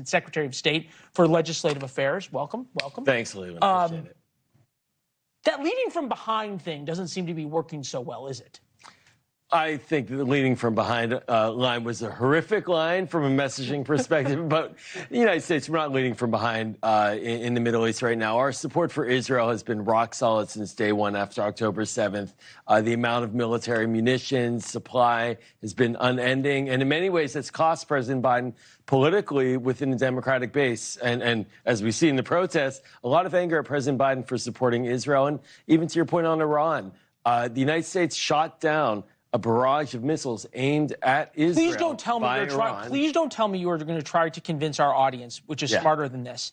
Secretary of State for Legislative Affairs. Welcome, welcome. Thanks, Leland. Appreciate it. That leading from behind thing doesn't seem to be working so well, is it? I think the leading from behind line was a horrific line from a messaging perspective, but the United States, we're not leading from behind in the Middle East right now. Our support for Israel has been rock solid since day one after October 7th. The amount of military munitions, supply has been unending, and in many ways that's cost President Biden politically within the Democratic base. And as we see in the protests, a lot of anger at President Biden for supporting Israel. And even to your point on Iran, the United States shot down a barrage of missiles aimed at Israel. Please don't tell me please don't tell me you are going to try to convince our audience, which is smarter than this,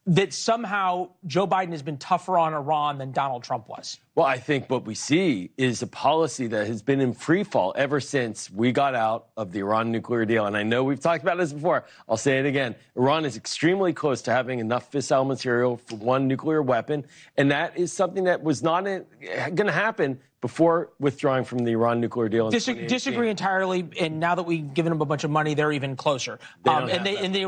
that somehow Joe Biden has been tougher on Iran than Donald Trump was. Well, I think what we see is a policy that has been in free fall ever since we got out of the Iran nuclear deal. And I know we've talked about this before. I'll say it again. Iran is extremely close to having enough fissile material for one nuclear weapon. And that is something that was not going to happen before withdrawing from the Iran nuclear deal. Disagree entirely. And now that we've given them a bunch of money, they're even closer. The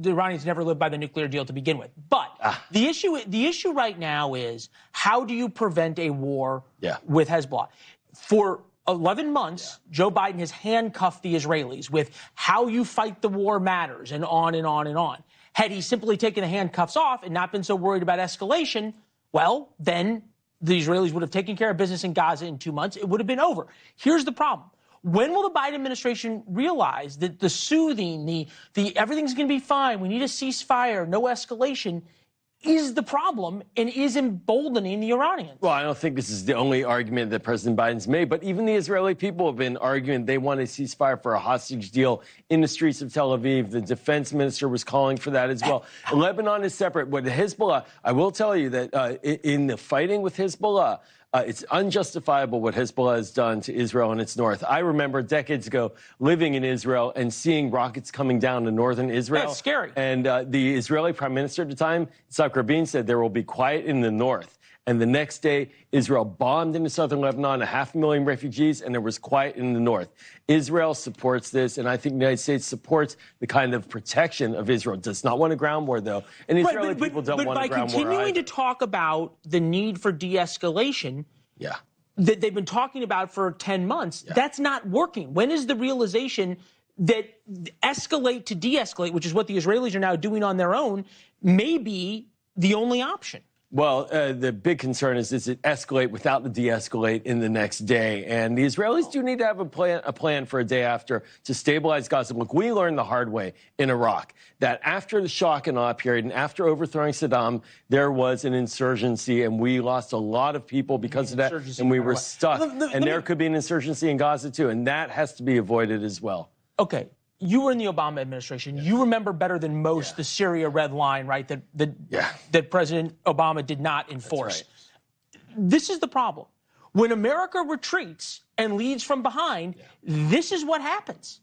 Iranians never lived by the nuclear deal to begin with. But the issue right now is, how do you prevent a war with Hezbollah? For 11 months, Joe Biden has handcuffed the Israelis with how you fight the war matters and on and on and on. Had he simply taken the handcuffs off and not been so worried about escalation, well, then the Israelis would have taken care of business in Gaza in 2 months. It would have been over. Here's the problem. When will the Biden administration realize that the soothing, the everything's going to be fine, we need a ceasefire, no escalation, is the problem and is emboldening the Iranians? Well, I don't think this is the only argument that President Biden's made, but even the Israeli people have been arguing they want a ceasefire for a hostage deal in the streets of Tel Aviv. The defense minister was calling for that as well. Lebanon is separate. But Hezbollah, I will tell you that in the fighting with Hezbollah, it's unjustifiable what Hezbollah has done to Israel and its north. I remember decades ago living in Israel and seeing rockets coming down to northern Israel. That's scary. And the Israeli prime minister at the time, Rubin, said there will be quiet in the north. And the next day, Israel bombed into southern Lebanon, 500,000 refugees, and there was quiet in the north. Israel supports this, and I think the United States supports the kind of protection of Israel. Does not want a ground war, though. And Israeli people don't want a ground war. But by continuing to talk about the need for de-escalation, that they've been talking about for 10 months, that's not working. When is the realization that escalate to de-escalate, which is what the Israelis are now doing on their own, may be the only option? Well, the big concern is, does it escalate without the de-escalate in the next day? And the Israelis do need to have a plan for a day after to stabilize Gaza. Look, we learned the hard way in Iraq that after the shock and awe period and after overthrowing Saddam, there was an insurgency, and we lost a lot of people because of that, and we were stuck. And there could be an insurgency in Gaza, too, and that has to be avoided as well. Okay. You were in the Obama administration. You remember better than most the Syria red line, right, that President Obama did not enforce. This is the problem. When America retreats and leads from behind, this is what happens.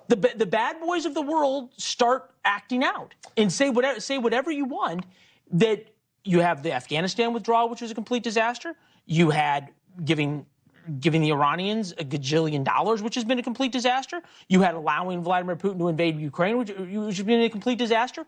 The bad boys of the world start acting out and say whatever you want. That you have the Afghanistan withdrawal, which was a complete disaster. You had giving the Iranians $1 gajillion, which has been a complete disaster. You had allowing Vladimir Putin to invade Ukraine, which has been a complete disaster.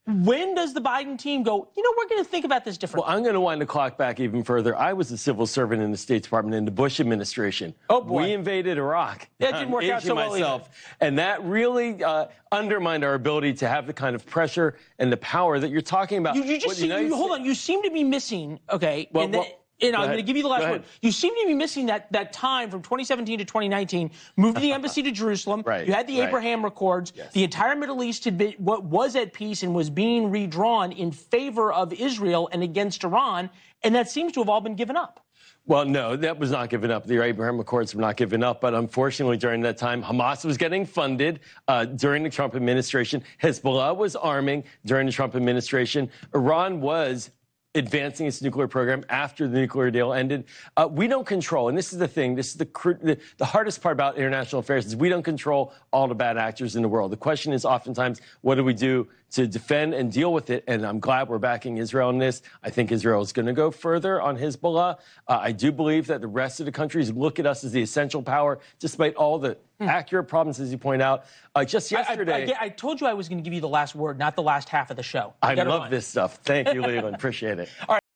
When does the Biden team go, you know, we're going to think about this differently? Well, I'm going to wind the clock back even further. I was a civil servant in the State Department in the Bush administration. Oh, boy. We invaded Iraq. That didn't work out so well either. And that really undermined our ability to have the kind of pressure and the power that you're talking about. Hold on. You seem to be missing, okay, I'm going to give you the last word. You seem to be missing that time from 2017 to 2019. Moved to the embassy to Jerusalem. You had the Abraham Accords. The entire Middle East had been what was at peace and was being redrawn in favor of Israel and against Iran, and that seems to have all been given up. Well, no, that was not given up. The Abraham Accords were not given up. But unfortunately, during that time, Hamas was getting funded during the Trump administration. Hezbollah was arming during the Trump administration. Iran was advancing its nuclear program after the nuclear deal ended. We don't control, and this is the thing, this is the hardest part about international affairs, is we don't control all the bad actors in the world. The question is oftentimes, what do we do to defend and deal with it? And I'm glad we're backing Israel in this. I think Israel is going to go further on Hezbollah. I do believe that the rest of the countries look at us as the essential power, despite all the accurate problems, as you point out. Just yesterday, I told you I was going to give you the last word, not the last half of the show. I love this stuff. Thank you, Leland. Appreciate it. All right.